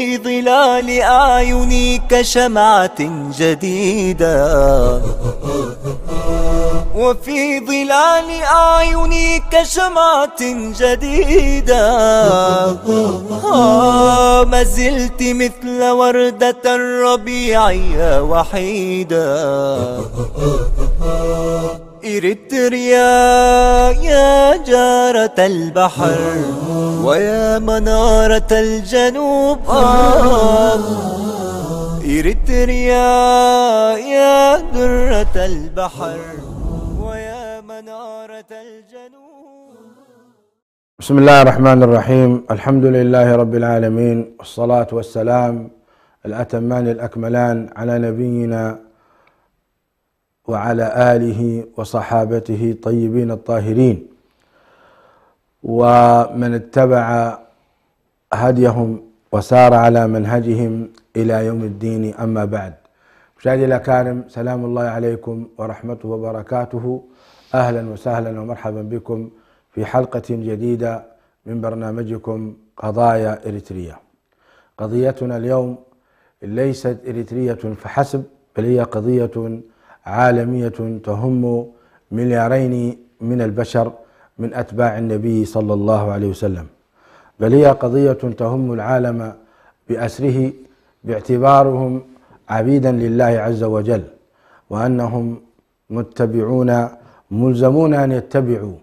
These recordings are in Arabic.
في ظلال أعيني كشمعة جديدة، وفي ظلال أعيني كشمعة جديدة، ما زلت مثل وردة الربيع يا وحيدة. إريتريا يا جارة البحر ويا منارة الجنوب، إريتريا يا درة البحر ويا منارة الجنوب. بسم الله الرحمن الرحيم. الحمد لله رب العالمين، والصلاة والسلام الأتمان الأكملان على نبينا وعلى آله وصحابته الطيبين الطاهرين ومن اتبع هديهم وسار على منهجهم إلى يوم الدين. أما بعد، مشاهدي الأكارم، سلام الله عليكم ورحمته وبركاته. أهلا وسهلا ومرحبا بكم في حلقة جديدة من برنامجكم قضايا إريتريا. قضيتنا اليوم ليست إريترية فحسب، بل هي قضية عالمية تهم مليارين من البشر من أتباع النبي صلى الله عليه وسلم، بل هي قضية تهم العالم بأسره، باعتبارهم عبيدا لله عز وجل، وأنهم متبعون ملزمون أن يتبعوا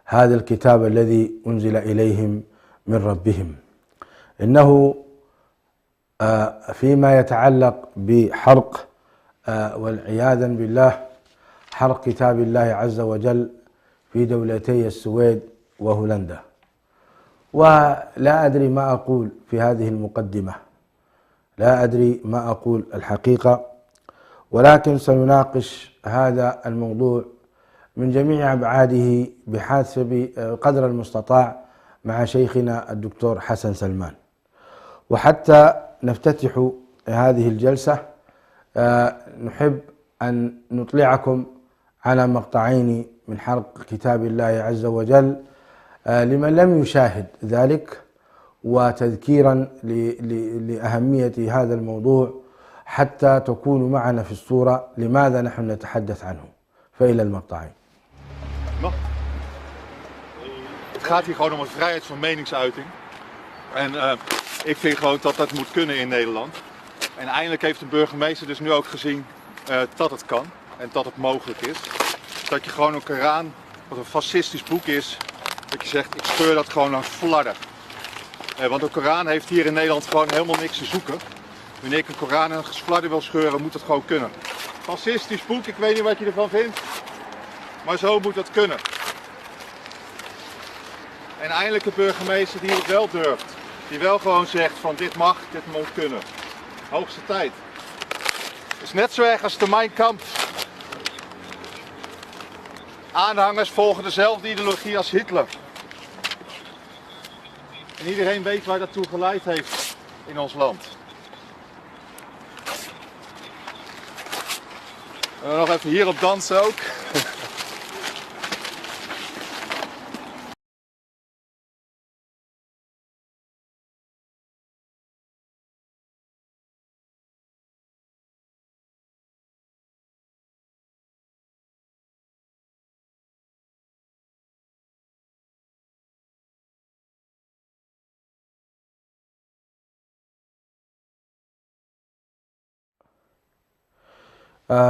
هذا الكتاب الذي أنزل إليهم من ربهم. إنه فيما يتعلق بحرق والعياذا بالله حرق كتاب الله عز وجل في دولتي السويد وهولندا. ولا أدري ما أقول في هذه المقدمة، لا أدري ما أقول الحقيقة، ولكن سنناقش هذا الموضوع من جميع أبعاده بحسب قدر المستطاع مع شيخنا الدكتور حسن سلمان. وحتى نفتتح هذه الجلسة نحب أن نطلعكم على مقطعين من حرق كتاب الله عز وجل لمن لم يشاهد ذلك، وتذكيرا لأهمية هذا الموضوع حتى تكونوا معنا في الصورة لماذا نحن نتحدث عنه. فإلى المقطعين. Het gaat hier gewoon om een vrijheid van meningsuiting. En ik vind gewoon dat dat moet kunnen in Nederland. En eindelijk heeft de burgemeester dus nu ook gezien dat het kan en dat het mogelijk is. Dat je gewoon een Koran, wat een fascistisch boek is, dat je zegt ik scheur dat gewoon aan flarden. Want de Koran heeft hier in Nederland gewoon helemaal niks te zoeken. Wanneer ik een Koran en een flarden wil scheuren, moet dat gewoon kunnen. Fascistisch boek, ik weet niet wat je ervan vindt, maar zo moet dat kunnen. En eindelijk een burgemeester die het wel durft. Die wel gewoon zegt van dit mag, dit moet kunnen. Hoogste tijd. Het is net zo erg als de Mein Kampf. Aanhangers volgen dezelfde ideologie als Hitler. En iedereen weet waar dat toe geleid heeft in ons land. En nog even hierop dansen ook.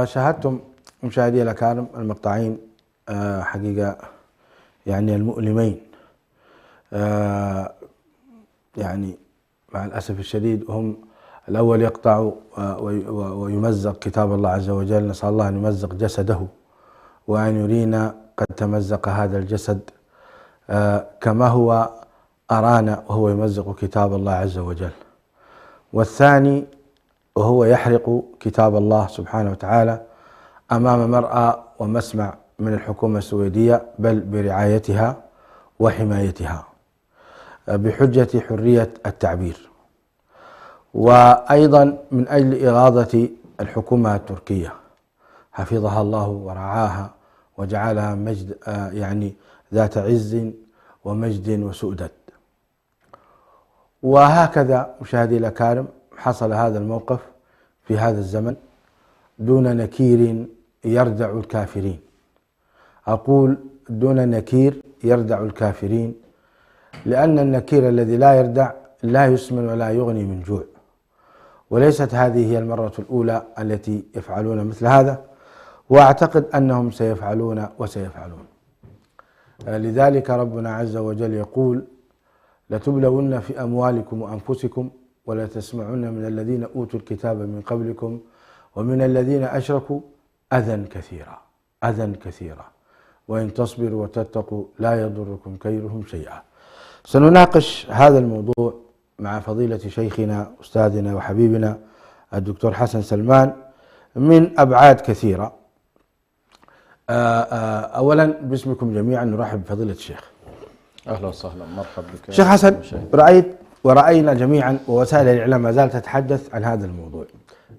شاهدتم مشاهدي الأكارم المقطعين حقيقة يعني المؤلمين، يعني مع الأسف الشديد. هم الأول يقطع ويمزق كتاب الله عز وجل، نسأل الله أن يمزق جسده وأن يرينا قد تمزق هذا الجسد كما هو أرانا وهو يمزق كتاب الله عز وجل. والثاني وهو يحرق كتاب الله سبحانه وتعالى أمام مرأى ومسمع من الحكومة السويدية، بل برعايتها وحمايتها بحجة حرية التعبير، وأيضا من أجل إغاظة الحكومة التركية حفظها الله ورعاها وجعلها مجد يعني ذات عز ومجد وسؤدد. وهكذا مشاهدي الأكارم حصل هذا الموقف في هذا الزمن دون نكير يردع الكافرين. أقول دون نكير يردع الكافرين، لأن النكير الذي لا يردع لا يسمن ولا يغني من جوع، وليست هذه هي المرة الأولى التي يفعلون مثل هذا، وأعتقد أنهم سيفعلون وسيفعلون. لذلك ربنا عز وجل يقول: لتبلون في أموالكم وأنفسكم ولتسمعن من الذين أوتوا الكتاب من قبلكم ومن الذين أشركوا أذى كثيرا وإن تصبروا وتتقوا لا يضركم كيدهم شيئا. سنناقش هذا الموضوع مع فضيلة شيخنا أستاذنا وحبيبنا الدكتور حسن سلمان من أبعاد كثيرة. أولا باسمكم جميعا نرحب بفضيلة الشيخ. أهلا وسهلا، مرحبا بك شيخ حسن. رأيت ورأينا جميعا ووسائل الإعلام ما زالت تتحدث عن هذا الموضوع،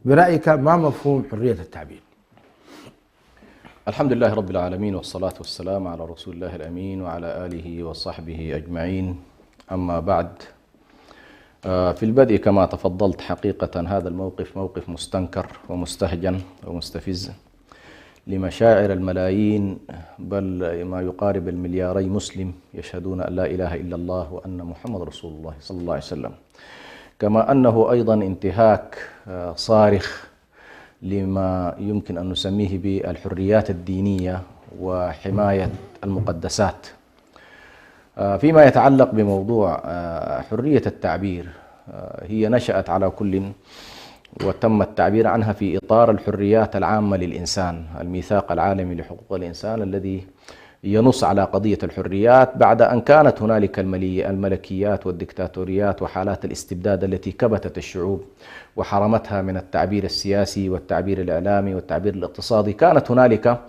برأيك ما مفهوم حرية التعبير؟ الحمد لله رب العالمين، والصلاة والسلام على رسول الله الأمين وعلى آله وصحبه أجمعين. أما بعد، في البدء كما تفضلت، حقيقة هذا الموقف موقف مستنكر ومستهجن ومستفز لمشاعر الملايين، بل ما يقارب الملياري مسلم يشهدون أن لا إله إلا الله وأن محمد رسول الله صلى الله عليه وسلم، كما أنه أيضا انتهاك صارخ لما يمكن أن نسميه بالحريات الدينية وحماية المقدسات. فيما يتعلق بموضوع حرية التعبير، هي نشأت على كل وتم التعبير عنها في إطار الحريات العامة للإنسان، الميثاق العالمي لحقوق الإنسان الذي ينص على قضية الحريات بعد أن كانت هنالك الملكيات والدكتاتوريات وحالات الاستبداد التي كبتت الشعوب وحرمتها من التعبير السياسي والتعبير الإعلامي والتعبير الاقتصادي. كانت هنالك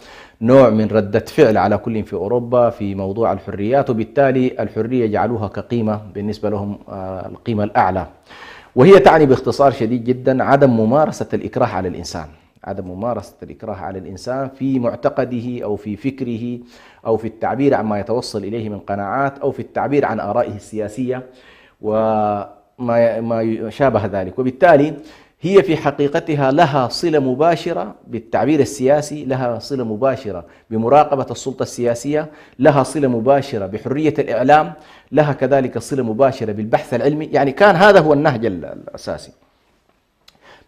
نوع من ردة فعل على كل في أوروبا في موضوع الحريات، وبالتالي الحرية جعلوها كقيمة بالنسبة لهم القيمة الأعلى، وهي تعني باختصار شديد جدا عدم ممارسة الإكراه على الإنسان، عدم ممارسة الإكراه على الإنسان في معتقده أو في فكره أو في التعبير عن ما يتوصل إليه من قناعات أو في التعبير عن آرائه السياسية وما شابه ذلك. وبالتالي هي في حقيقتها لها صلة مباشرة بالتعبير السياسي، لها صلة مباشرة بمراقبة السلطة السياسية، لها صلة مباشرة بحرية الإعلام، لها كذلك صلة مباشرة بالبحث العلمي. يعني كان هذا هو النهج الأساسي.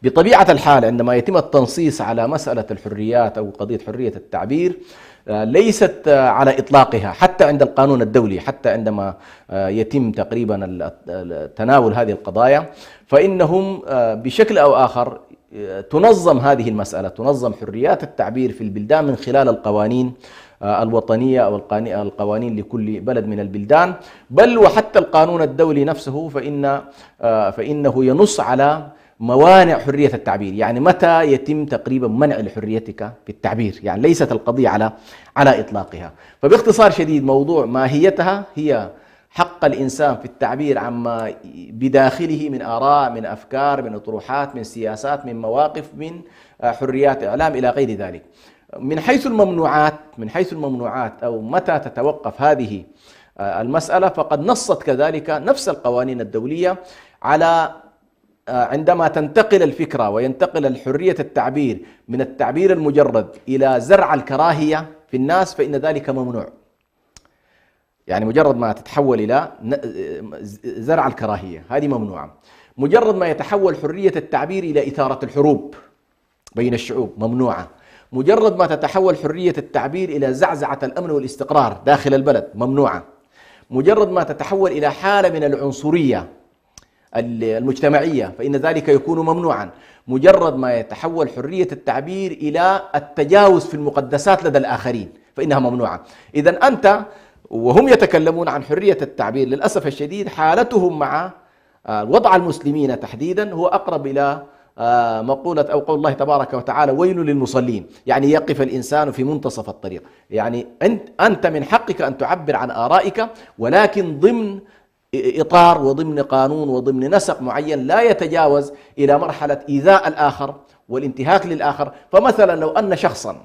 بطبيعة الحال عندما يتم التنصيص على مسألة الحريات أو قضية حرية التعبير ليست على إطلاقها حتى عند القانون الدولي، حتى عندما يتم تقريبا تناول هذه القضايا، فإنهم بشكل أو آخر تنظم هذه المسألة، تنظم حريات التعبير في البلدان من خلال القوانين الوطنية أو القوانين لكل بلد من البلدان، بل وحتى القانون الدولي نفسه فإنه ينص على موانع حرية التعبير. يعني متى يتم تقريبا منع لحريتك في التعبير، يعني ليست القضية على إطلاقها. فباختصار شديد موضوع ماهيتها هي حق الإنسان في التعبير عما بداخله من آراء، من أفكار، من أطروحات، من سياسات، من مواقف، من حريات إعلام إلى غير ذلك. من حيث الممنوعات أو متى تتوقف هذه المسألة، فقد نصت كذلك نفس القوانين الدولية على عندما تنتقل الفكرة وينتقل الحرية التعبير من التعبير المجرد إلى زرع الكراهية في الناس، فإن ذلك ممنوع. يعني مجرد ما تتحول إلى زرع الكراهية هذه ممنوعة. مجرد ما يتحول حرية التعبير إلى إثارة الحروب بين الشعوب ممنوعة. مجرد ما تتحول حرية التعبير إلى زعزعة الأمن والاستقرار داخل البلد ممنوعة. مجرد ما تتحول إلى حالة من العنصرية المجتمعية فإن ذلك يكون ممنوعا. مجرد ما يتحول حرية التعبير إلى التجاوز في المقدسات لدى الآخرين فإنها ممنوعة. إذن أنت وهم يتكلمون عن حرية التعبير للأسف الشديد حالتهم مع وضع المسلمين تحديدا هو أقرب إلى مقولة أو قول الله تبارك وتعالى ويل للمصلين، يعني يقف الإنسان في منتصف الطريق. يعني أنت من حقك أن تعبر عن آرائك، ولكن ضمن إطار وضمن قانون وضمن نسق معين لا يتجاوز إلى مرحلة إيذاء الآخر والانتهاك للآخر. فمثلا لو أن شخصا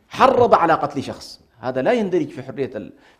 حرض على قتل شخص، هذا لا يندرج في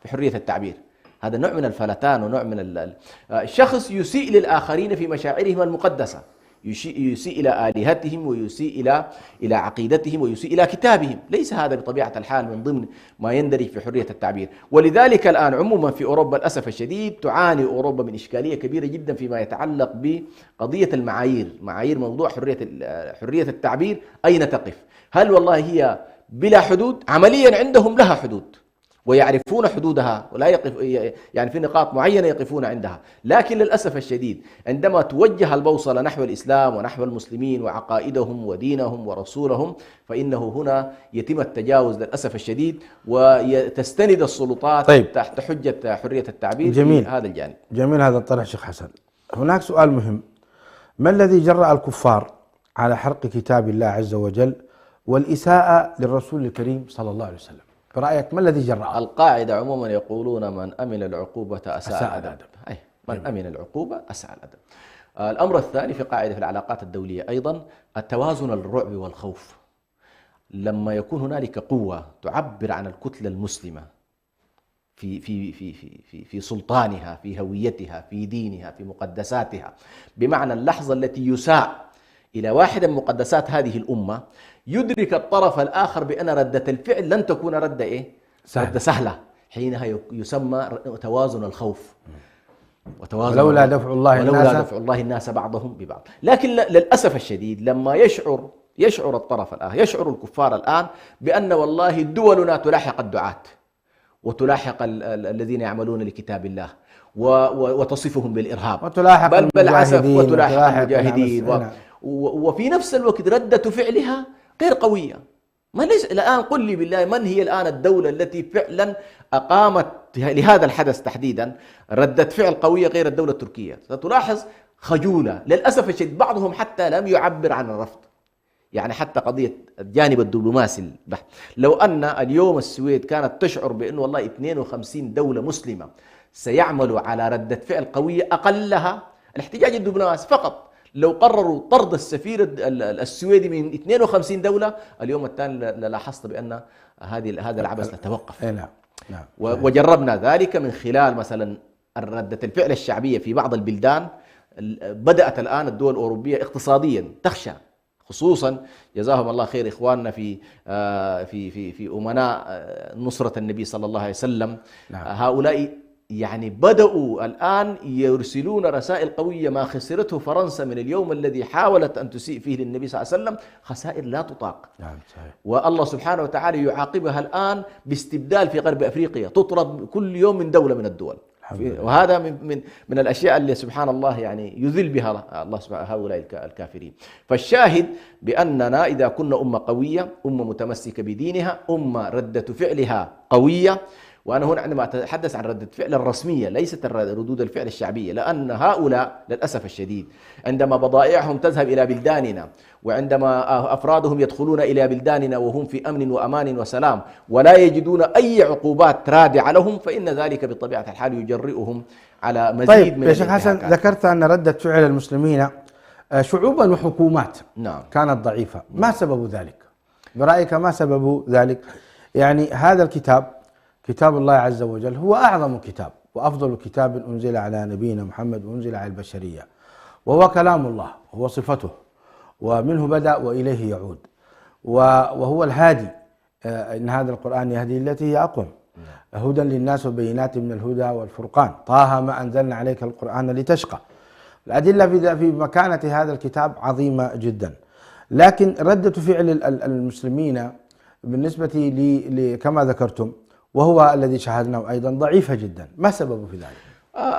حرية التعبير. هذا نوع من الفلتان ونوع من الشخص يسيء للآخرين في مشاعرهم المقدسة، يسيء إلى آلهتهم ويسيء إلى عقيدتهم ويسيء إلى كتابهم. ليس هذا بطبيعة الحال من ضمن ما يندرج في حرية التعبير. ولذلك الآن عموما في أوروبا للأسف الشديد تعاني أوروبا من إشكالية كبيرة جدا فيما يتعلق بقضية المعايير، معايير موضوع حرية التعبير أين تقف؟ هل والله هي بلا حدود؟ عمليا عندهم لها حدود ويعرفون حدودها ولا يقف، يعني في نقاط معينة يقفون عندها، لكن للأسف الشديد عندما توجه البوصلة نحو الإسلام ونحو المسلمين وعقائدهم ودينهم ورسولهم فإنه هنا يتم التجاوز للأسف الشديد، وتستند السلطات تحت حجة حرية التعبير جميل. في هذا الجانب. جميل هذا الطرح شيخ حسن. هناك سؤال مهم: ما الذي جرأ الكفار على حرق كتاب الله عز وجل والإساءة للرسول الكريم صلى الله عليه وسلم؟ برأيك ما الذي جرأ؟ القاعدة عموما يقولون من أمن العقوبة أساء الأدب. من أمن العقوبة أساء الأدب. الأمر الثاني في قاعدة في العلاقات الدولية أيضا التوازن الرعب والخوف. لما يكون هنالك قوة تعبر عن الكتلة المسلمة في سلطانها، في هويتها، في دينها، في مقدساتها، بمعنى اللحظة التي يساء إلى واحدة من مقدسات هذه الأمة يدرك الطرف الآخر بأن ردة الفعل لن تكون ردة ردة سهلة، حينها يسمى توازن الخوف ولولا دفع الله الناس بعضهم ببعض. لكن للأسف الشديد لما يشعر الطرف الآخر، يشعر الكفار الآن بأن والله دولنا تلاحق الدعاة وتلاحق الذين يعملون لكتاب الله وتصفهم بالإرهاب، وتلاحق بالعسف وتلاحق المجاهدين وفي نفس الوقت ردة فعلها غير قوية. ما ليس الآن قل لي بالله من هي الآن الدولة التي فعلا أقامت لهذا الحدث تحديدا ردة فعل قوية غير الدولة التركية؟ ستلاحظ خجولة للأسف الشديد، بعضهم حتى لم يعبر عن الرفض، يعني حتى قضية الجانب الدبلوماسي البحث. لو أن اليوم السويد كانت تشعر بأن والله 52 دولة مسلمة سيعملوا على ردة فعل قوية أقلها الاحتجاج الدبلوماسي فقط، لو قرروا طرد السفير السويدي من 52 دولة اليوم الثاني لاحظت بأن هذا العبث يتوقف. نعم. وجربنا ذلك من خلال مثلا ردة الفعل الشعبية في بعض البلدان. بدأت الآن الدول الأوروبية اقتصاديا تخشى، خصوصا جزاهم الله خير إخواننا في أمناء نصرة النبي صلى الله عليه وسلم. هؤلاء يعني بدأوا الآن يرسلون رسائل قوية. ما خسرته فرنسا من اليوم الذي حاولت أن تسيء فيه للنبي صلى الله عليه وسلم خسائر لا تطاق. صحيح. والله سبحانه وتعالى يعاقبها الآن باستبدال في غرب أفريقيا، تطرد كل يوم من دولة من الدول. وهذا من الأشياء اللي سبحان الله يعني يذل بها الله سبحانه هؤلاء الكافرين. فالشاهد بأننا إذا كنا أمة قوية، أمة متمسكة بدينها، أمة ردة فعلها قوية. وأنا هنا عندما أتحدث عن ردة فعل الرسمية ليست ردود الفعل الشعبية، لأن هؤلاء للأسف الشديد عندما بضائعهم تذهب إلى بلداننا وعندما أفرادهم يدخلون إلى بلداننا وهم في أمن وأمان وسلام ولا يجدون أي عقوبات رادعة لهم، فإن ذلك بطبيعة الحال يجرئهم على مزيد من يا شيخ حسن، ذكرت أن ردة فعل المسلمين شعوبا وحكومات كانت ضعيفة. ما سبب ذلك؟ برأيك ما سبب ذلك؟ يعني هذا الكتاب كتاب الله عز وجل هو أعظم كتاب وأفضل كتاب أنزل على نبينا محمد وأنزل على البشرية، وهو كلام الله، هو صفته، ومنه بدأ وإليه يعود، وهو الهادي. إن هذا القرآن يهدي التي هي أقوم، هدى للناس وبينات من الهدى والفرقان، طه ما أنزلنا عليك القرآن لتشقى. الأدلة في مكانة هذا الكتاب عظيمة جدا، لكن ردة فعل المسلمين بالنسبة لي كما ذكرتم وهو الذي شاهدناه أيضا ضعيفة جدا. ما سببه في ذلك؟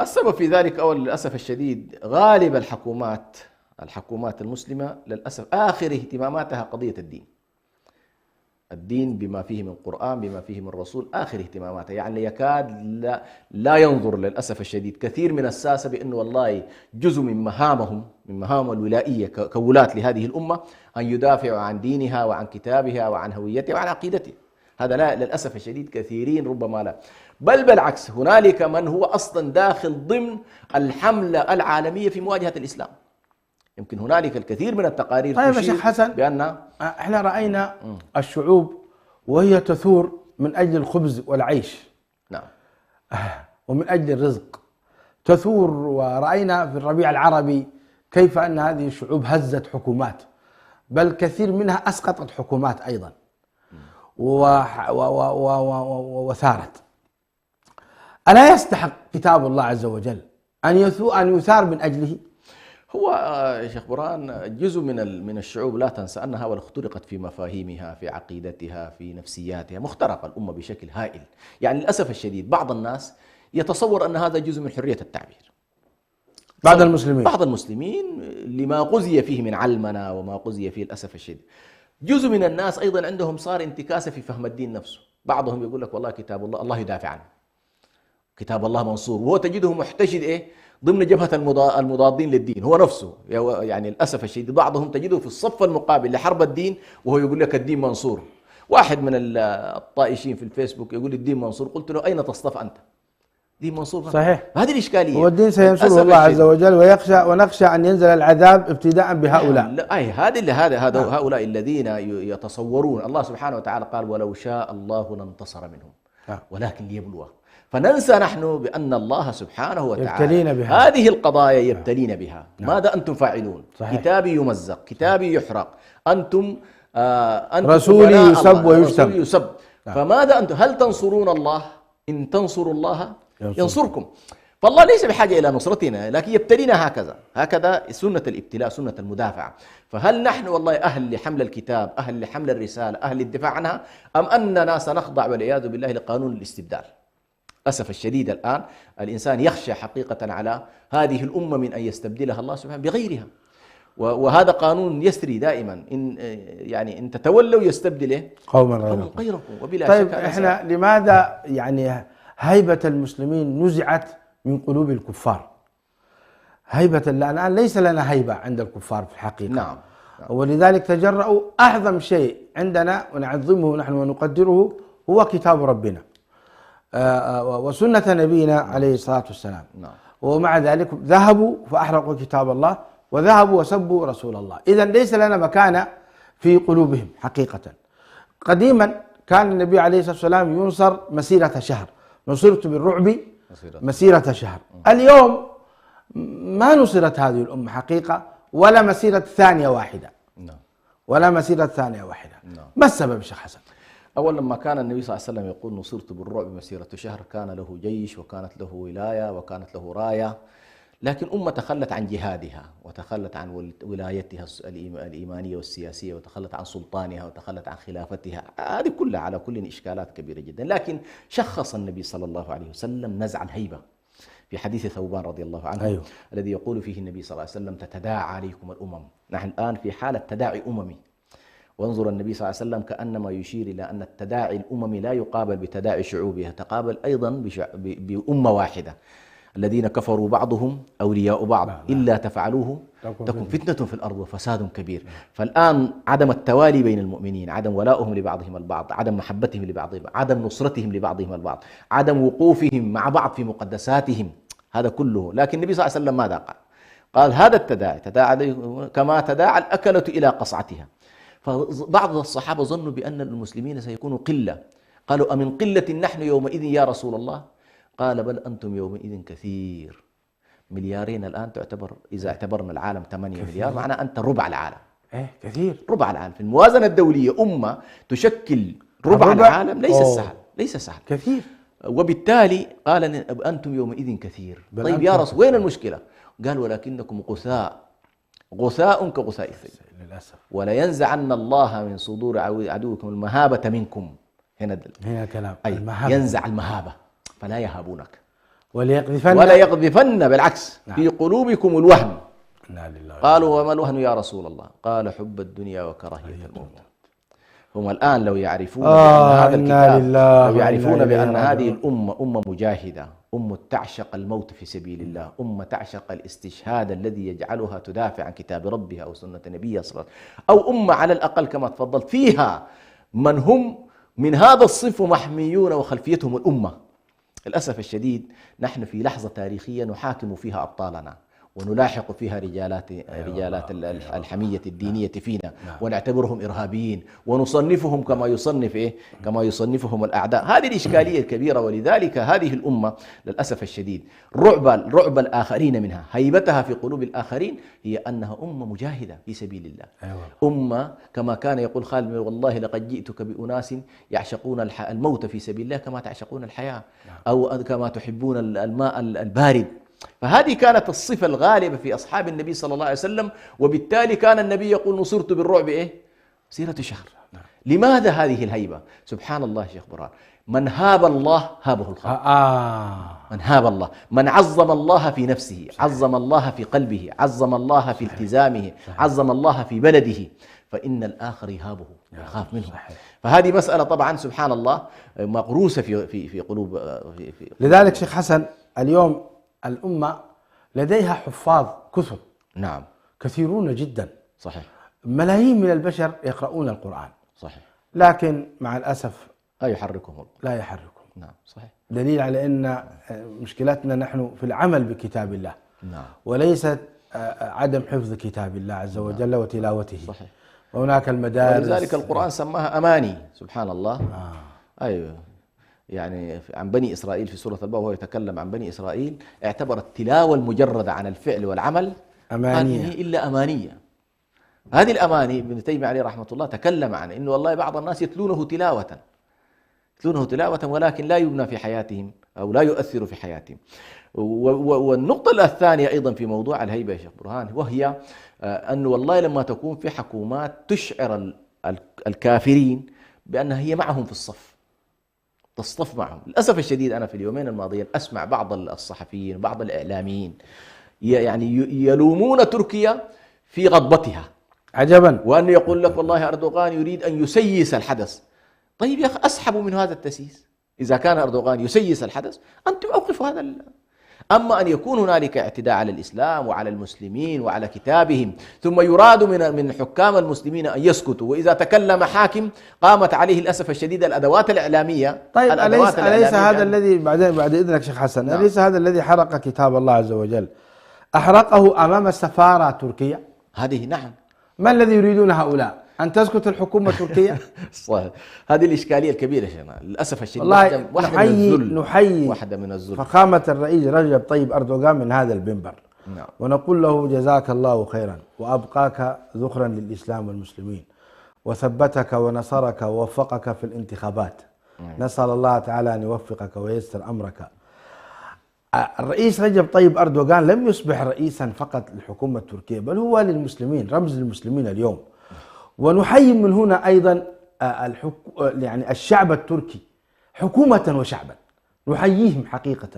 السبب في ذلك للأسف الشديد غالب الحكومات المسلمة للأسف آخر اهتماماتها قضية الدين بما فيه من قرآن بما فيه من رسول، آخر اهتماماتها. يعني يكاد لا ينظر للأسف الشديد كثير من الساسة بأنه والله جزء من مهامهم الولائية كولاة لهذه الأمة أن يدافعوا عن دينها وعن كتابها وعن هويتها وعن عقيدتها. هذا لا، للأسف الشديد كثيرين ربما لا، بل بالعكس هنالك من هو أصلا داخل ضمن الحملة العالمية في مواجهة الإسلام. يمكن هنالك الكثير من التقارير طيب يا شيخ حسن، بأن احنا رأينا الشعوب وهي تثور من أجل الخبز والعيش. نعم. ومن أجل الرزق تثور. ورأينا في الربيع العربي كيف أن هذه الشعوب هزت حكومات، بل كثير منها أسقطت حكومات أيضا وثارت. ألا يستحق كتاب الله عز وجل أن يثار من أجله؟ هو شيخ برهان جزء من الشعوب لا تنسى أنها واخترقت في مفاهيمها، في عقيدتها، في نفسياتها، مخترقة الأمة بشكل هائل. يعني للأسف الشديد بعض الناس يتصور أن هذا جزء من حرية التعبير. بعض المسلمين لما غزي فيه من علمنة وما غزي فيه للأسف الشديد. جزء من الناس أيضا عندهم صار انتكاسة في فهم الدين نفسه. بعضهم يقول لك والله كتاب الله يدافع عنه، كتاب الله منصور، وهو تجده محتشد ضمن جبهة المضادين للدين هو نفسه. يعني للأسف الشديد بعضهم تجده في الصف المقابل لحرب الدين وهو يقول لك الدين منصور. واحد من الطائشين في الفيسبوك يقول الدين منصور، قلت له أين تصطف أنت؟ دين منصور صحيح. هذه الإشكالية. والدين سينصره الله عز وجل، ونخشى أن ينزل العذاب ابتداء بهؤلاء. هؤلاء الذين يتصورون. الله سبحانه وتعالى قال ولو شاء الله لانتصر منهم ولكن ليبلوه. فننسى نحن بأن الله سبحانه وتعالى هذه القضايا يبتلين بها. ماذا أنتم فاعلون؟ صحيح. كتابي يمزق، كتابي يحرق، أنتم رسولي يسب ويشتم. فماذا أنتم؟ هل تنصرون الله؟ إن تنصروا الله ينصركم. فالله ليس بحاجة إلى نصرتنا، لكن يبتلينا هكذا سنة الابتلاء، سنة المدافعة. فهل نحن والله أهل لحمل الكتاب، أهل لحمل الرسالة، أهل للدفاع عنها، أم أننا سنخضع والعياذ بالله لقانون الاستبدال؟ للأسف الشديد الآن الإنسان يخشى حقيقة على هذه الأمة من أن يستبدلها الله سبحانه بغيرها، وهذا قانون يسري دائما. إن تتولوا يستبدل قوما غيركم وبلا طيب شك. إحنا لماذا يعني هيبة المسلمين نزعت من قلوب الكفار؟ هيبة الآن ليس لنا هيبة عند الكفار في الحقيقة. نعم. ولذلك تجرؤوا أعظم شيء عندنا ونعظمه نحن ونقدره هو كتاب ربنا وسنة نبينا عليه الصلاة والسلام. نعم. ومع ذلك ذهبوا فأحرقوا كتاب الله وذهبوا وسبوا رسول الله. إذن ليس لنا مكانة في قلوبهم حقيقة. قديما كان النبي عليه الصلاة والسلام ينصر مسيرة شهر، نصرت بالرعب مسيرة شهر. اليوم ما نصرت هذه الأمة حقيقة ولا مسيرة ثانية واحدة. ولا مسيرة ثانية واحدة. ما السبب شيخ حسن؟ أول لما كان النبي صلى الله عليه وسلم يقول نصرت بالرعب مسيرة شهر كان له جيش وكانت له ولاية وكانت له راية، لكن أمة تخلت عن جهادها وتخلت عن ولايتها الإيمانية والسياسية وتخلت عن سلطانها وتخلت عن خلافتها. هذه كلها على كل إشكالات كبيرة جدا. لكن شخص النبي صلى الله عليه وسلم نزع الهيبة في حديث ثوبان رضي الله عنه. الذي يقول فيه النبي صلى الله عليه وسلم تتداعى عليكم الأمم. نحن الآن في حالة تداعي أممي. وانظر النبي صلى الله عليه وسلم كأنما يشير إلى أن التداعي الأممي لا يقابل بتداعي شعوبها، تقابل أيضا بأمة واحدة. الذين كفروا بعضهم أولياء بعض إلا تفعلوه تكن فتنة في الأرض وفساد كبير. فالآن عدم التوالي بين المؤمنين، عدم ولائهم لبعضهم البعض، عدم محبتهم لبعضهم، عدم نصرتهم لبعضهم البعض، عدم وقوفهم مع بعض في مقدساتهم، هذا كله. لكن النبي صلى الله عليه وسلم ماذا قال؟ هذا التداعي كما تداعى الأكلة إلى قصعتها. فبعض الصحابة ظنوا بأن المسلمين سيكونوا قلة، قالوا أمن قلة نحن يومئذ يا رسول الله؟ قال بل أنتم يومئذ كثير. مليارين الآن تعتبر، إذا اعتبرنا العالم 8 مليار معنى أنت ربع العالم. كثير، ربع العالم في الموازنة الدولية. أمة تشكل ربع العالم ليس سهل كثير. وبالتالي قال أنتم يومئذ كثير. طيب يا رسول وين المشكلة؟ قال ولكنكم غثاء كغثاء الثلج للأسف، ولا ينزعن الله من صدور عدوكم المهابة منكم. هنا كلام ينزع المهابة فلا يهابونك ولا يقذفن بالعكس في قلوبكم الوهن. قالوا وما الوهن يا رسول الله؟ قال حب الدنيا وكراهية الموت. هم الآن لو يعرفون بأن هذا الكتاب، لو يعرفون بأن هذه الأمة أمة مجاهدة، أمة تعشق الموت في سبيل الله، أمة تعشق الاستشهاد الذي يجعلها تدافع عن كتاب ربها أو سنة نبيها صلى الله عليه وسلم، أو أمة على الأقل كما تفضلت فيها من هم من هذا الصنف محميون وخلفيتهم الأمة. للأسف الشديد نحن في لحظة تاريخية نحاكم فيها أبطالنا ونلاحق فيها رجالات الحمية الدينية فينا، ونعتبرهم إرهابيين، ونصنفهم كما يصنفهم الأعداء. هذه الإشكالية الكبيرة. ولذلك هذه الأمة للأسف الشديد رعب الآخرين منها، هيبتها في قلوب الآخرين هي أنها أمة مجاهدة في سبيل الله. أمة كما كان يقول خالد: والله لقد جئتك بأناس يعشقون الموت في سبيل الله كما تعشقون الحياة، أو كما تحبون الماء البارد. فهذه كانت الصفة الغالبة في أصحاب النبي صلى الله عليه وسلم، وبالتالي كان النبي يقول: نصرت بالرعب سيرة شهر. لماذا هذه الهيبة؟ سبحان الله شيخ برهان، من هاب الله هابه الخلق. من هاب الله، من عظم الله في نفسه، عظم الله في قلبه، عظم الله في التزامه، عظم الله في بلده، فإن الآخر يهابه يخاف منه. فهذه مسألة طبعا سبحان الله مغروسة في قلوب لذلك شيخ حسن اليوم الأمة لديها حفاظ كثر. نعم، كثيرون جدا. صحيح. ملايين من البشر يقرؤون القرآن. صحيح. لكن مع الأسف لا يحركهم. نعم، صحيح. دليل على أن مشكلتنا نحن في العمل بكتاب الله. نعم. وليست عدم حفظ كتاب الله عز وجل. نعم. وتلاوته. صحيح. وهناك المدارس، ولذلك القرآن سماها أماني. سبحان الله. أيوه، يعني عن بني إسرائيل في سورة البقرة وهو يتكلم عن بني إسرائيل اعتبر التلاوة المجردة عن الفعل والعمل أمانية إلا أمانية. هذه الأماني ابن تيمية عليه رحمة الله تكلم عن إنه والله بعض الناس يتلونه تلاوة ولكن لا يبنى في حياتهم أو لا يؤثر في حياتهم. والنقطة الثانية أيضا في موضوع الهيبة يا شيخ برهان، وهي أنه والله لما تكون في حكومات تشعر الكافرين بأنها هي معهم في الصف، تصطف معهم. للأسف الشديد أنا في اليومين الماضيين أسمع بعض الصحفيين بعض الإعلاميين يعني يلومون تركيا في غضبتها عجبا، وأنه يقول لك والله أردوغان يريد أن يسيس الحدث. طيب يا أخي أسحبوا من هذا التسييس. إذا كان أردوغان يسيس الحدث أنتم أوقفوا هذا أما أن يكون هنالك اعتداء على الإسلام وعلى المسلمين وعلى كتابهم، ثم يراد من حكام المسلمين أن يسكتوا، وإذا تكلم حاكم قامت عليه للأسف الشديد الأدوات الإعلامية. طيب أليس هذا الذي بعد إذنك شيخ حسن، نعم. أليس هذا الذي حرق كتاب الله عز وجل أحرقه أمام السفارة التركية؟ هذه نعم. ما الذي يريدون هؤلاء؟ أن تسكت الحكومة التركية؟ صحيح. هذه الإشكالية الكبيرة شيخنا للأسف الشديد. والله نحيي فخامة الرئيس رجب طيب أردوغان من هذا المنبر. نعم. ونقول له جزاك الله خيرا وأبقاك ذخرا للإسلام والمسلمين، وثبتك ونصرك ووفقك في الانتخابات. نسأل الله تعالى أن يوفقك وييسر أمرك. الرئيس رجب طيب أردوغان لم يصبح رئيسا فقط للحكومة التركية، بل هو للمسلمين، رمز للمسلمين اليوم. ونحيي من هنا أيضا يعني الشعب التركي حكومة وشعبا، نحييهم حقيقة.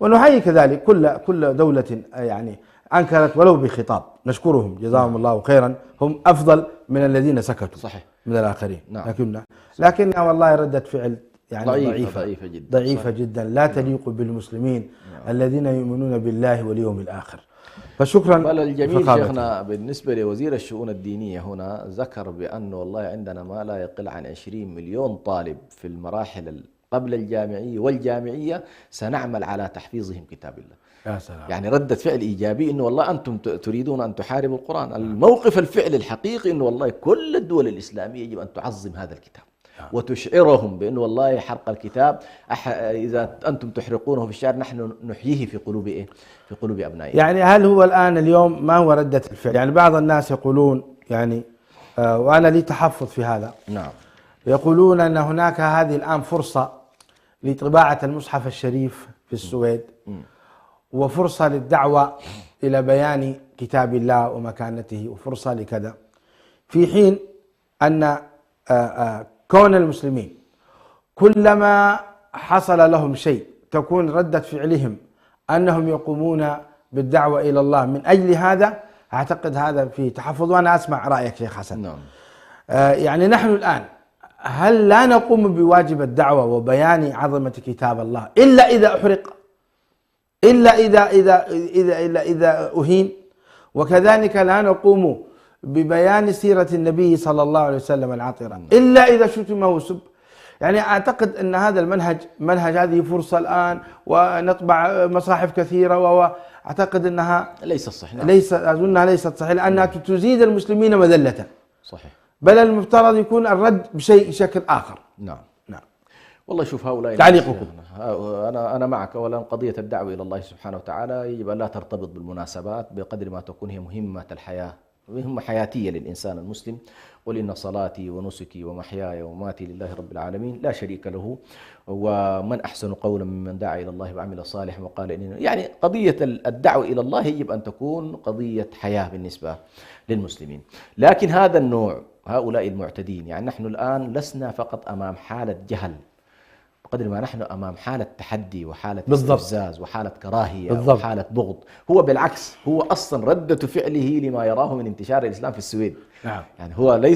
ونحيي كذلك كل دولة يعني أنكرت ولو بخطاب، نشكرهم جزاهم الله خيرا، هم أفضل من الذين سكتوا. صحيح. من الآخرين. نعم. لكنها والله ردة فعل يعني ضعيفة جدا لا تليق بالمسلمين الذين يؤمنون بالله واليوم الآخر. فشكرا. بل الجميل شيخنا بالنسبة لوزير الشؤون الدينية هنا ذكر بأنه والله عندنا ما لا يقل عن 20 مليون طالب في المراحل قبل الجامعية والجامعية سنعمل على تحفيظهم كتاب الله. يا سلام. يعني ردة فعل إيجابي إنه والله أنتم تريدون أن تحاربوا القرآن. الموقف الفعلي الحقيقي إنه والله كل الدول الإسلامية يجب أن تعظم هذا الكتاب وتشعرهم بأنه والله حرق الكتاب إذا أنتم تحرقونه في الشارع نحن نحييه في قلوب في قلوب أبنائنا. يعني هل هو الآن اليوم ما هو ردة الفعل؟ يعني بعض الناس يقولون يعني وأنا لي تحفظ في هذا. نعم. يقولون أن هناك هذه الآن فرصة لطباعة المصحف الشريف في السويد، وفرصة للدعوة إلى بيان كتاب الله ومكانته، وفرصة لكذا، في حين أن كون المسلمين كلما حصل لهم شيء تكون ردة فعلهم أنهم يقومون بالدعوة إلى الله من أجل هذا. أعتقد هذا في تحفظ، وأنا أسمع رأيك شيخ حسن. نعم. يعني نحن الآن هل لا نقوم بواجب الدعوة وبيان عظمة كتاب الله إلا إذا أحرق، إلا إذا أهين؟ وكذلك لا نقوم ببيان سيرة النبي صلى الله عليه وسلم العطرة إلا إذا شتم وسب. يعني أعتقد أن هذا منهج هذه فرصة الآن، ونطبع مصاحف كثيرة، وأعتقد أنها ليست صحيحة. أظنها ليست صحيحة، لأنها تزيد المسلمين مذلة. صحيح. بل المفترض يكون الرد شكل آخر. نعم. نعم. والله شوف هؤلاء تعليقكم. أنا معك. أولا قضية الدعوة إلى الله سبحانه وتعالى يجب أن لا ترتبط بالمناسبات بقدر ما تكون هي مهمة الحياة، مهمة حياتية للإنسان المسلم. قل إن صلاتي ونسكي ومحياي ومماتي لله رب العالمين لا شريك له، ومن أحسن قولا ممن دعا إلى الله وعمل صالحا وقال إني، يعني قضية الدعوة إلى الله يجب أن تكون قضية حياة بالنسبة للمسلمين. لكن هذا النوع، هؤلاء المعتدين، يعني نحن الآن لسنا فقط أمام حالة جهل بقدر ما نحن أمام حالة تحدي وحالة استفزاز وحالة كراهية وحالة بغض. هو بالعكس، هو أصلا ردة فعله لما يراه من انتشار الإسلام في السويد. نعم. يعني هو لا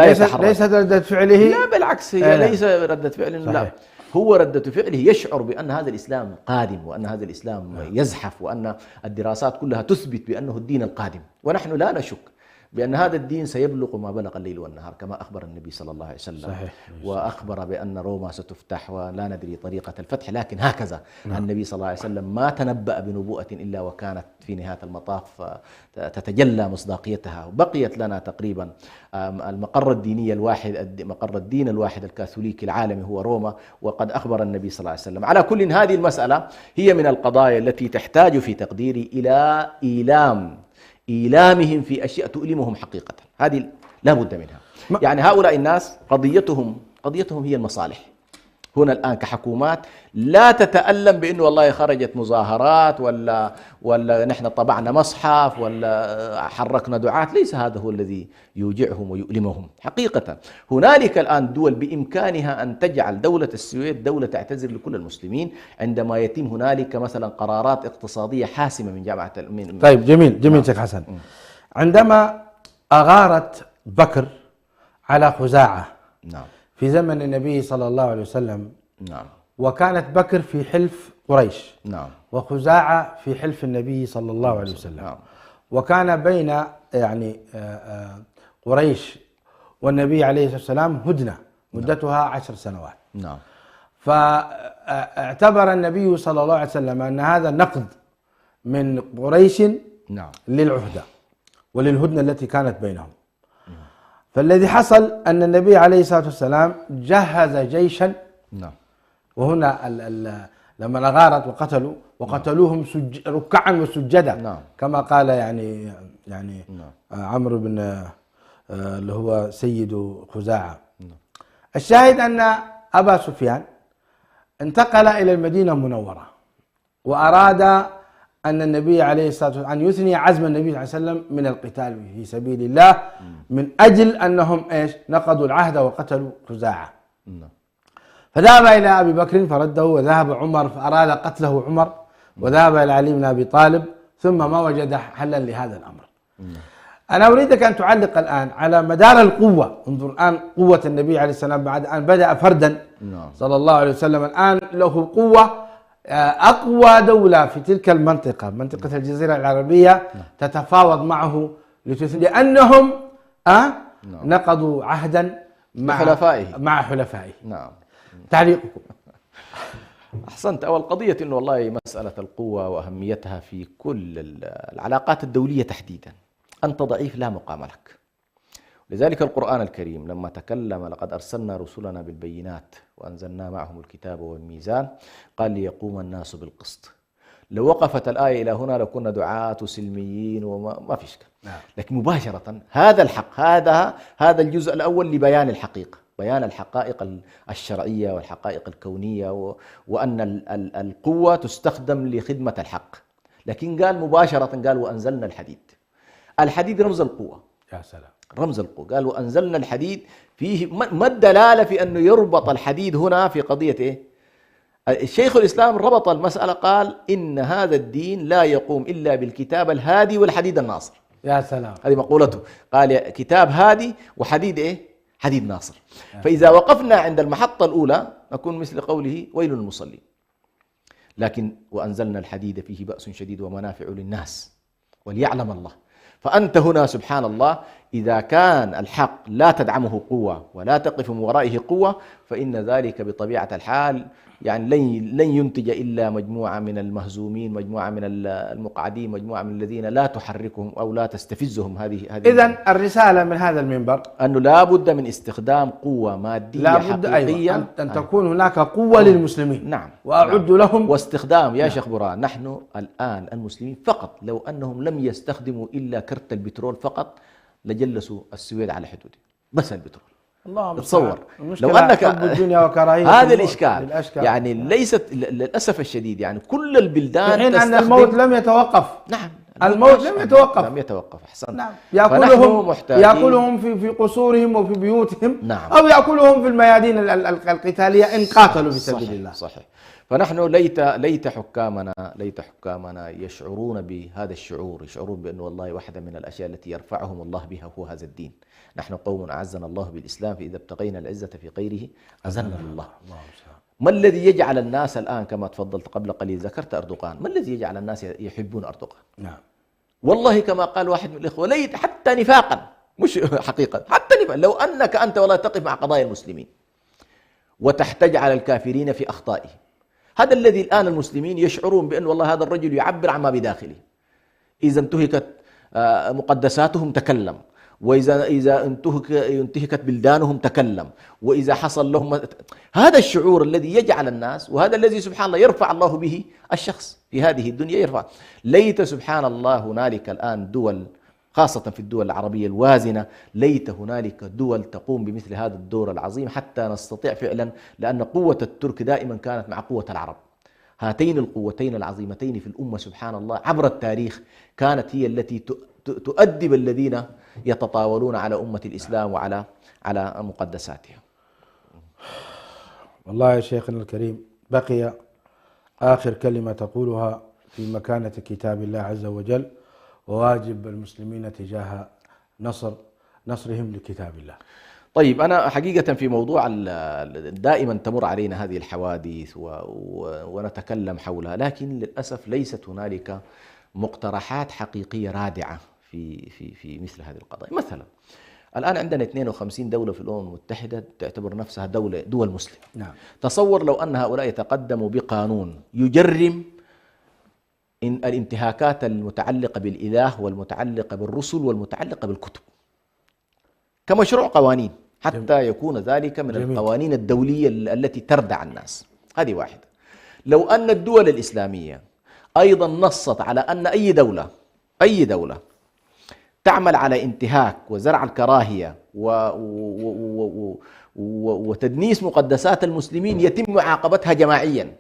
يتحرك. ليست ردة فعله. لا بالعكس، هي ليس ردة فعله. لا، هو ردة فعله يشعر بأن هذا الإسلام قادم، وأن هذا الإسلام يزحف، وأن الدراسات كلها تثبت بأنه الدين القادم، ونحن لا نشك بأن هذا الدين سيبلغ ما بلغ الليل والنهار كما أخبر النبي صلى الله عليه وسلم. صحيح. وأخبر بأن روما ستفتح ولا ندري طريقة الفتح، لكن هكذا النبي صلى الله عليه وسلم ما تنبأ بنبوءة إلا وكانت في نهاية المطاف تتجلى مصداقيتها. وبقيت لنا تقريبا المقر الديني الواحد، مقر الدين الواحد الكاثوليكي العالمي هو روما، وقد أخبر النبي صلى الله عليه وسلم. على كل، هذه المسألة هي من القضايا التي تحتاج في تقديري إلى إيلامهم في أشياء تؤلمهم حقيقة، هذه لا بد منها. يعني هؤلاء الناس قضيتهم هي المصالح. هنا الآن كحكومات لا تتألم بأنه والله خرجت مظاهرات ولا نحن طبعنا مصحف ولا حركنا دعاة، ليس هذا هو الذي يوجعهم ويؤلمهم حقيقة. هنالك الآن دول بإمكانها أن تجعل دولة السويد دولة تعتذر لكل المسلمين عندما يتم هنالك مثلا قرارات اقتصادية حاسمة من جامعة طيب جميل شيخ حسن. عندما أغارت بكر على خزاعة نعم في زمن النبي صلى الله عليه وسلم، نعم، وكانت بكر في حلف قريش، نعم، وخزاعة في حلف النبي صلى الله عليه وسلم، نعم، وكان بين يعني قريش والنبي عليه الصلاة والسلام هدنة مدتها 10 سنوات. نعم. فاعتبر النبي صلى الله عليه وسلم أن هذا نقض من قريش نعم للعهدة وللهدنة التي كانت بينهم. فالذي حصل أن النبي عليه الصلاة والسلام جهز جيشا. نعم. وهنا لما غارت وقتلوهم ركعا وسجدا. نعم. كما قال يعني عمرو بن اللي هو سيد خزاعة. الشاهد أن أبا سفيان انتقل إلى المدينة المنورة، وأراد أن النبي عليه الصلاة والسلام أن يثني عزم النبي صلى الله عليه وسلم من القتال في سبيل الله، من أجل أنهم نقضوا العهد وقتلوا خزاعة. فذهب إلى أبي بكر فرده، وذهب عمر فأراد قتله عمر، وذهب إلى علي بن أبي طالب، ثم ما وجد حلا لهذا الأمر. أنا أريدك أن تعلق الآن على مدار القوة. انظر الآن قوة النبي عليه السلام بعد أن بدأ فردا صلى الله عليه وسلم، الآن له قوة. أقوى دولة في تلك المنطقة، منطقة الجزيرة العربية، تتفاوض معه لأنهم نقضوا عهدا مع حلفائه. نعم. تعليقكم. أحسنت. أول قضية إنه والله مسألة القوة وأهميتها في كل العلاقات الدولية تحديدا، أنت ضعيف لا مقام لك. لذلك القرآن الكريم لما تكلم لقد أرسلنا رسلنا بالبينات وأنزلنا معهم الكتاب والميزان قال ليقوم الناس بالقسط. لو وقفت الآية إلى هنا لكنا دعاة سلميين وما فيش كلام. لكن مباشرة هذا الحق، هذا الجزء الأول لبيان الحقيقة، بيان الحقائق الشرعية والحقائق الكونية، وأن القوة تستخدم لخدمة الحق. لكن قال مباشرة، قال وأنزلنا الحديد رمز القوة. يا سلام. رمز القوة. قال وأنزلنا الحديد فيه. ما الدلالة في أنه يربط الحديد هنا في قضية إيه؟ الشيخ الإسلام ربط المسألة، قال إن هذا الدين لا يقوم إلا بالكتاب الهادي والحديد الناصر. يا سلام. هذه مقولته، قال كتاب هادي وحديد إيه؟ حديد ناصر. فإذا وقفنا عند المحطة الأولى نكون مثل قوله ويل للمصلين. لكن وأنزلنا الحديد فيه بأس شديد ومنافع للناس وليعلم الله. فأنت هنا سبحان الله إذا كان الحق لا تدعمه قوة ولا تقف من ورائه قوة، فإن ذلك بطبيعة الحال يعني لن ينتج إلا مجموعة من المهزومين، مجموعة من المقعدين، مجموعة من الذين لا تحركهم أو لا تستفزهم هذه. إذن الرسالة من هذا المنبر أنه لا بد من استخدام قوة مادية لا بد حقيقية، أيوة أن تكون هناك قوة للمسلمين. نعم، وأعد لهم واستخدام يا شيخ برهان. نحن الآن المسلمين فقط لو أنهم لم يستخدموا إلا كرت البترول فقط لجلسوا السويد على حدوده، بس البترول. الله تصور لو أنك حب الدنيا وكراهية هذا الإشكال يعني ليست للأسف الشديد يعني كل البلدان حين أن الموت لم يتوقف. نعم، الموت لم يتوقف. لم يتوقف. أحسنت. نعم. يأكلهم في قصورهم وفي بيوتهم. نعم. أو يأكلهم في الميادين القتالية إن قاتلوا في سبيل الله. صحيح. فنحن ليت حكامنا يشعرون بهذا الشعور، يشعرون بأن والله واحدة من الأشياء التي يرفعهم الله بها هو هذا الدين. نحن قوم أعزنا الله بالإسلام، فإذا ابتغينا العزة في غيره أذلنا الله. ما الذي يجعل الناس الآن كما تفضلت قبل قليل ذكرت أردوغان، ما الذي يجعل الناس يحبون أردوغان؟ نعم. والله كما قال واحد من الإخوة ليت حتى نفاقا، مش حقيقة، حتى نفاقا، لو أنك أنت والله تقف مع قضايا المسلمين وتحتج على الكافرين في أخطائهم، هذا الذي الآن المسلمين يشعرون بأن والله هذا الرجل يعبر عما بداخله. إذا انتهكت مقدساتهم تكلم، وإذا انتهكت بلدانهم تكلم، وإذا حصل لهم هذا الشعور الذي يجعل الناس، وهذا الذي سبحان الله يرفع الله به الشخص في هذه الدنيا يرفع. ليت سبحان الله هنالك الآن دول، خاصة في الدول العربية الوازنة، ليت هنالك دول تقوم بمثل هذا الدور العظيم حتى نستطيع فعلا، لأن قوة الترك دائما كانت مع قوة العرب. هاتين القوتين العظيمتين في الأمة سبحان الله عبر التاريخ كانت هي التي تؤدب الذين يتطاولون على أمة الإسلام وعلى مقدساتها. والله يا شيخنا الكريم بقي آخر كلمة تقولها في مكانة كتاب الله عز وجل وواجب المسلمين تجاه نصرهم لكتاب الله. طيب أنا حقيقة في موضوع دائما تمر علينا هذه الحوادث ونتكلم حولها، لكن للأسف ليست هنالك مقترحات حقيقية رادعة في مثل هذه القضايا. مثلا الآن عندنا 52 دولة في الأمم المتحدة تعتبر نفسها دول مسلمة. نعم. تصور لو أن هؤلاء يتقدموا بقانون يجرم الانتهاكات المتعلقة بالإله والمتعلقة بالرسل والمتعلقة بالكتب كمشروع قوانين، حتى يكون ذلك من القوانين الدولية التي تردع الناس. هذه واحدة. لو أن الدول الإسلامية أيضا نصت على أن أي دولة تعمل على انتهاك وزرع الكراهية وتدنيس مقدسات المسلمين يتم معاقبتها جماعيا،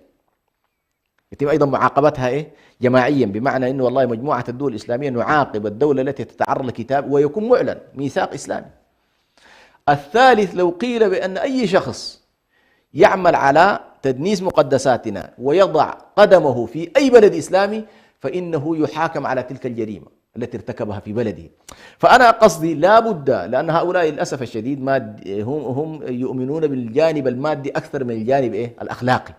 يتم أيضا معاقبتها جماعيا، بمعنى أنه والله مجموعة الدول الإسلامية نعاقب الدولة التي تتعرض لكتاب ويكون معلن ميثاق إسلامي. الثالث لو قيل بأن أي شخص يعمل على تدنيس مقدساتنا ويضع قدمه في أي بلد إسلامي فإنه يحاكم على تلك الجريمة التي ارتكبها في بلده. فأنا قصدي لا بد، لأن هؤلاء للأسف الشديد هم يؤمنون بالجانب المادي أكثر من الجانب الأخلاقي.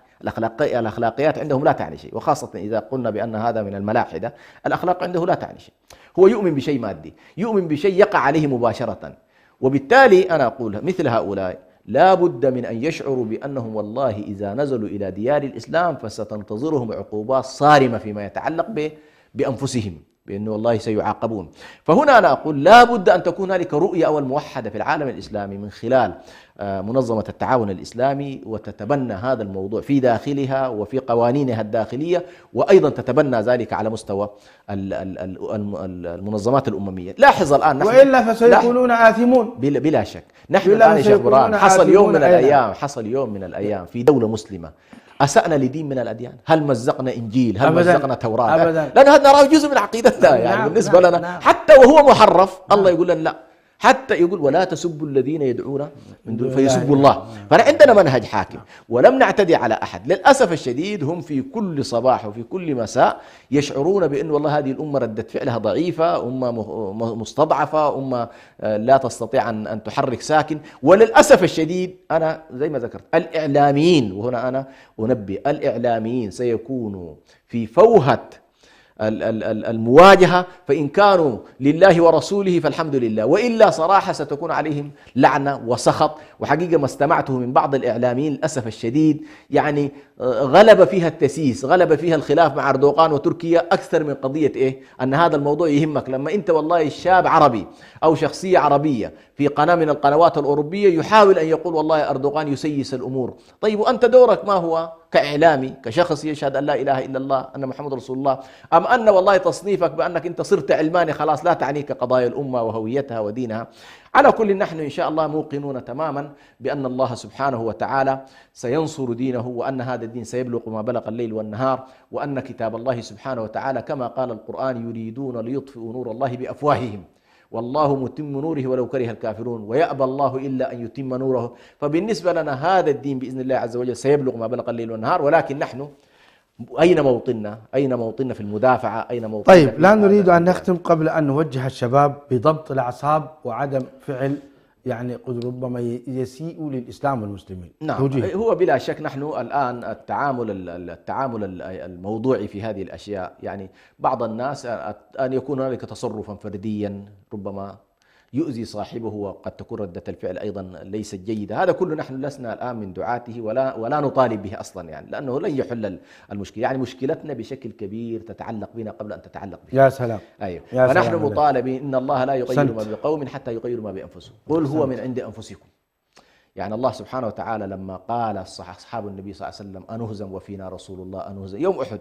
الأخلاقيات عندهم لا تعني شيء، وخاصة إذا قلنا بأن هذا من الملاحدة، الأخلاق عنده لا تعني شيء. هو يؤمن بشيء مادي، يؤمن بشيء يقع عليه مباشرة. وبالتالي أنا أقول مثل هؤلاء لا بد من أن يشعروا بأنهم والله إذا نزلوا إلى ديار الإسلام فستنتظرهم عقوبات صارمة فيما يتعلق بأنفسهم، بأنه والله سيعاقبون. فهنا أنا أقول لا بد أن تكون هنالك رؤية أول موحدة في العالم الإسلامي من خلال منظمة التعاون الإسلامي، وتتبنى هذا الموضوع في داخلها وفي قوانينها الداخلية، وأيضا تتبنى ذلك على مستوى المنظمات الأممية. لاحظ الآن وإلا فسيكونون آثمون بلا شك. نحن الآن يا شيخ برهان حصل يوم من الأيام في دولة مسلمة أسأنا لدين من الأديان، هل مزقنا إنجيل، هل مزقنا توراة؟ لأن هذا نراه جزء من عقيدتنا يعني بالنسبة لنا. حتى وهو محرف الله يقول لنا لا، حتى يقول ولا تسبوا الذين يدعون من دون فيسبوا الله. فعندنا منهج حاكم ولم نعتدي على أحد. للأسف الشديد هم في كل صباح وفي كل مساء يشعرون بأن والله هذه الأمة ردة فعلها ضعيفة، أمة مستضعفة، أمة لا تستطيع أن تحرك ساكن. وللأسف الشديد أنا زي ما ذكرت الإعلاميين، وهنا أنا أنبه الإعلاميين سيكونوا في فوهة المواجهة، فإن كانوا لله ورسوله فالحمد لله، وإلا صراحة ستكون عليهم لعنة وسخط. وحقيقة ما استمعته من بعض الإعلاميين للأسف الشديد يعني غلب فيها التسييس، غلب فيها الخلاف مع أردوغان وتركيا أكثر من قضية أن هذا الموضوع يهمك. لما أنت والله شاب عربي أو شخصية عربية في قناة من القنوات الأوروبية يحاول أن يقول والله أردوغان يسيس الأمور، طيب وأنت دورك ما هو كإعلامي كشخص يشهد أن لا إله إلا الله أن محمد رسول الله، أم أن والله تصنيفك بأنك أنت صرت علماني خلاص لا تعنيك قضايا الأمة وهويتها ودينها؟ على كل نحن إن شاء الله موقنون تماما بأن الله سبحانه وتعالى سينصر دينه، وأن هذا الدين سيبلغ ما بلغ الليل والنهار، وأن كتاب الله سبحانه وتعالى كما قال القرآن يريدون ليطفئوا نور الله بأفواههم والله متم نوره ولو كره الكافرون ويأبى الله إلا أن يتم نوره. فبالنسبة لنا هذا الدين بإذن الله عز وجل سيبلغ ما بلغ الليل والنهار، ولكن نحن أين موطننا؟ أين موطننا في المدافعة؟ أين موطننا؟ طيب لا نريد أن نختم قبل أن نوجه الشباب بضبط الأعصاب وعدم فعل يعني قد ربما يسيء للإسلام والمسلمين. نعم توجيه. هو بلا شك نحن الآن التعامل الموضوعي في هذه الأشياء، يعني بعض الناس أن يكون هنالك تصرفا فرديا ربما يؤذي صاحبه وقد تكون ردة الفعل أيضا ليست جيدة، هذا كله نحن لسنا الآن من دعاته ولا نطالب به أصلا، يعني لأنه لن يحل المشكلة. يعني مشكلتنا بشكل كبير تتعلق بنا قبل أن تتعلق بنا. يا سلام. أيوه. يا فنحن سلام مطالبين إن الله لا يغير ما بقوم حتى يغيروا ما بأنفسهم، قل هو من عند أنفسكم. يعني الله سبحانه وتعالى لما قال أصحاب النبي صلى الله عليه وسلم أنهزم وفينا رسول الله أنهزم يوم أحد،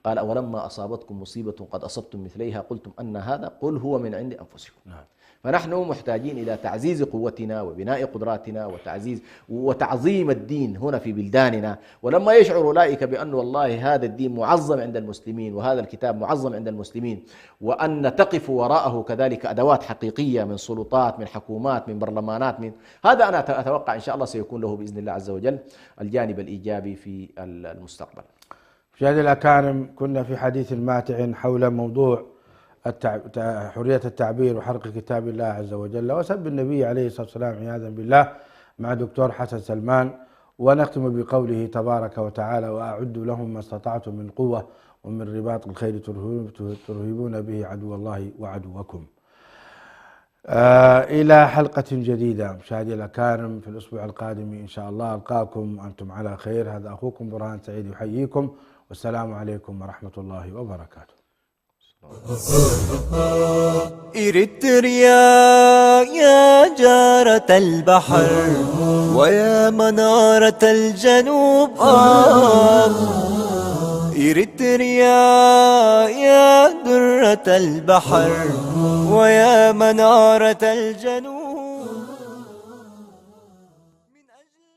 قال أولما أصابتكم مصيبة قد أصبتم مثليها قلتم أن هذا، قل هو من عند أنفسكم. فنحن محتاجين إلى تعزيز قوتنا وبناء قدراتنا وتعظيم الدين هنا في بلداننا. ولما يشعر أولئك بأن والله هذا الدين معظم عند المسلمين وهذا الكتاب معظم عند المسلمين، وأن تقف وراءه كذلك أدوات حقيقية من سلطات من حكومات من برلمانات هذا أنا أتوقع إن شاء الله سيكون له بإذن الله عز وجل الجانب الإيجابي في المستقبل. مشاهدي الأكارم، كنا في حديث ماتع حول موضوع حرية التعبير وحرق كتاب الله عز وجل وسب النبي عليه الصلاة والسلام عياذا بالله مع دكتور حسن سلمان، ونختم بقوله تبارك وتعالى وأعدوا لهم ما استطعتم من قوة ومن رباط الخيل ترهبون به عدو الله وعدوكم. إلى حلقة جديدة مشاهدي الأكارم في الأسبوع القادم إن شاء الله ألقاكم وأنتم على خير. هذا أخوكم برهان سعيد يحييكم، والسلام عليكم ورحمة الله وبركاته. إريتريا يا جارة البحر ويا منارة الجنوب إريتريا يا درة البحر ويا منارة الجنوب من أجل